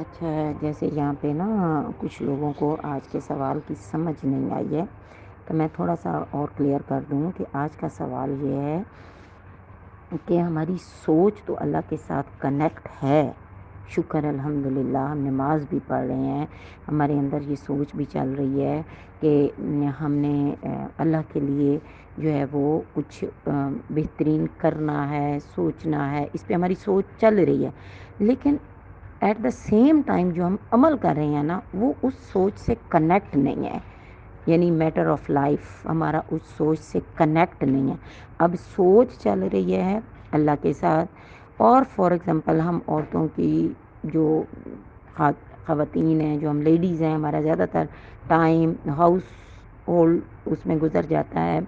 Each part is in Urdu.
اچھا ہے، جیسے یہاں پہ نا کچھ لوگوں کو آج کے سوال کی سمجھ نہیں آئی ہے، تو میں تھوڑا سا اور کلیئر کر دوں کہ آج کا سوال یہ ہے کہ ہماری سوچ تو اللہ کے ساتھ کنیکٹ ہے، شکر الحمدللہ، ہم نماز بھی پڑھ رہے ہیں، ہمارے اندر یہ سوچ بھی چل رہی ہے کہ ہم نے اللہ کے لیے جو ہے وہ کچھ بہترین کرنا ہے، سوچنا ہے، اس پہ ہماری سوچ چل رہی ہے، لیکن ایٹ دا سیم ٹائم جو ہم عمل کر رہے ہیں نا وہ اس سوچ سے کنیکٹ نہیں ہے، یعنی میٹر آف لائف ہمارا اس سوچ سے کنیکٹ نہیں ہے۔ اب سوچ چل رہی ہے اللہ کے ساتھ، اور فار ایگزامپل ہم عورتوں کی جو خواتین ہیں، جو ہم لیڈیز ہیں، ہمارا زیادہ تر ٹائم ہاؤس ہولڈ اس میں گزر جاتا ہے،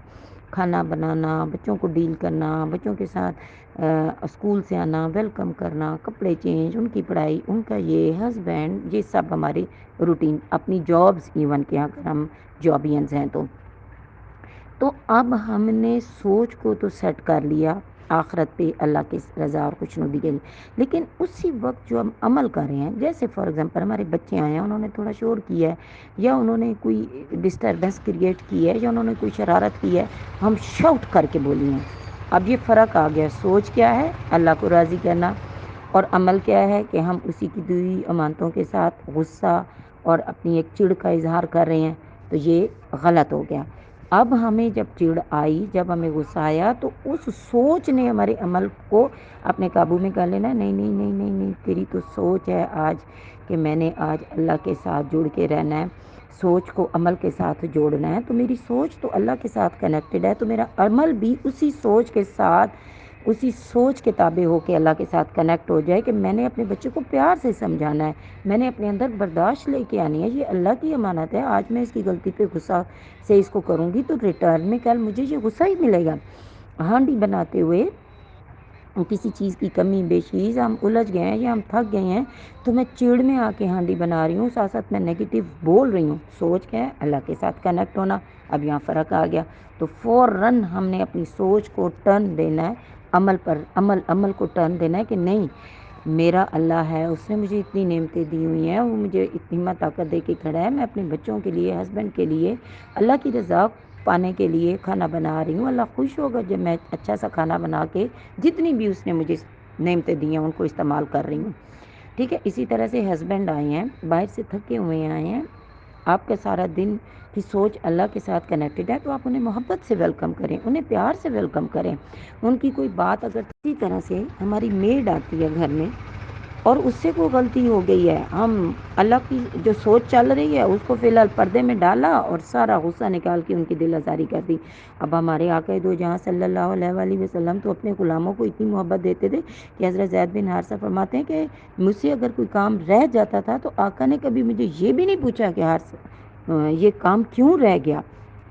کھانا بنانا، بچوں کو ڈیل کرنا، بچوں کے ساتھ اسکول سے آنا، ویلکم کرنا، کپڑے چینج، ان کی پڑھائی، ان کا یہ ہسبینڈ، یہ سب ہماری روٹین، اپنی جابز ایون کہ اگر ہم جابینز ہیں تو اب ہم نے سوچ کو تو سیٹ کر لیا آخرت پہ اللہ کی رضا اور خوشنودی کے لیے، لیکن اسی وقت جو ہم عمل کر رہے ہیں، جیسے فار ایگزامپل ہمارے بچے آئے ہیں، انہوں نے تھوڑا شور کیا ہے یا انہوں نے کوئی ڈسٹربنس کریٹ کی ہے یا انہوں نے کوئی شرارت کی ہے، ہم شاؤٹ کر کے بولی ہیں۔ اب یہ فرق آ گیا، سوچ کیا ہے اللہ کو راضی کرنا، اور عمل کیا ہے کہ ہم اسی کی دی امانتوں کے ساتھ غصہ اور اپنی ایک چڑ کا اظہار کر رہے ہیں، تو یہ غلط ہو گیا۔ اب ہمیں جب چڑ آئی، جب ہمیں غصہ آیا، تو اس سوچ نے ہمارے عمل کو اپنے قابو میں کر لینا، نہیں نہیں نہیں نہیں نہیں، تیری تو سوچ ہے آج کہ میں نے آج اللہ کے ساتھ جڑ کے رہنا ہے، سوچ کو عمل کے ساتھ جوڑنا ہے، تو میری سوچ تو اللہ کے ساتھ کنیکٹڈ ہے، تو میرا عمل بھی اسی سوچ کے ساتھ، اسی سوچ کے تابع ہو کے اللہ کے ساتھ کنیکٹ ہو جائے کہ میں نے اپنے بچے کو پیار سے سمجھانا ہے، میں نے اپنے اندر برداشت لے کے آنی ہے، یہ اللہ کی امانت ہے، آج میں اس کی غلطی پہ غصہ سے اس کو کروں گی تو ریٹرن میں کل مجھے یہ غصہ ہی ملے گا۔ ہانڈی بناتے ہوئے کسی چیز کی کمی بیشی، ہم الجھ گئے ہیں یا ہم تھک گئے ہیں، تو میں چڑ میں آ کے ہانڈی بنا رہی ہوں، ساتھ ساتھ میں نیگیٹو بول رہی ہوں، سوچ کیا ہے اللہ کے ساتھ کنیکٹ ہونا۔ اب یہاں فرق آ گیا، تو فوراً ہم نے اپنی سوچ کو ٹرن دینا ہے عمل پر، عمل کو ٹرن دینا ہے کہ نہیں، میرا اللہ ہے، اس نے مجھے اتنی نعمتیں دی ہوئی ہیں، وہ مجھے اتنی طاقت دے کے کھڑا ہے، میں اپنے بچوں کے لیے، ہسبینڈ کے لیے، اللہ کی رضا پانے کے لیے کھانا بنا رہی ہوں، اللہ خوش ہوگا جب میں اچھا سا کھانا بنا کے جتنی بھی اس نے مجھے نعمتیں دی ہیں ان کو استعمال کر رہی ہوں، ٹھیک ہے۔ اسی طرح سے ہسبینڈ آئے ہیں، باہر سے تھکے ہوئے آئے ہیں، آپ کا سارا دن کی سوچ اللہ کے ساتھ کنیکٹڈ ہے، تو آپ انہیں محبت سے ویلکم کریں، انہیں پیار سے ویلکم کریں، ان کی کوئی بات اگر اسی طرح سے ہماری میڈ آتی ہے گھر میں اور اس سے کوئی غلطی ہو گئی ہے، ہم اللہ کی جو سوچ چل رہی ہے اس کو فی الحال پردے میں ڈالا اور سارا غصہ نکال کے ان کی دل آزاری کر دی۔ اب ہمارے آقا دو جہاں صلی اللہ علیہ وآلہ وسلم تو اپنے غلاموں کو اتنی محبت دیتے تھے کہ حضرت زید بن حارثہ فرماتے ہیں کہ مجھ سے اگر کوئی کام رہ جاتا تھا تو آقا نے کبھی مجھے یہ بھی نہیں پوچھا کہ حارثہ یہ کام کیوں رہ گیا،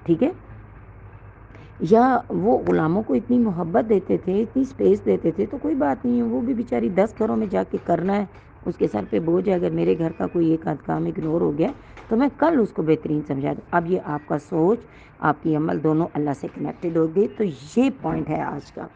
ٹھیک ہے۔ یا وہ غلاموں کو اتنی محبت دیتے تھے، اتنی سپیس دیتے تھے، تو کوئی بات نہیں ہے، وہ بھی بیچاری 10 گھروں میں جا کے کرنا ہے، اس کے سر پہ بوجھ ہے، اگر میرے گھر کا کوئی ایک آدھ کام اگنور ہو گیا تو میں کل اس کو بہترین سمجھا دوں۔ اب یہ آپ کا سوچ، آپ کی عمل دونوں اللہ سے کنیکٹڈ ہوگی، تو یہ پوائنٹ ہے آج کا۔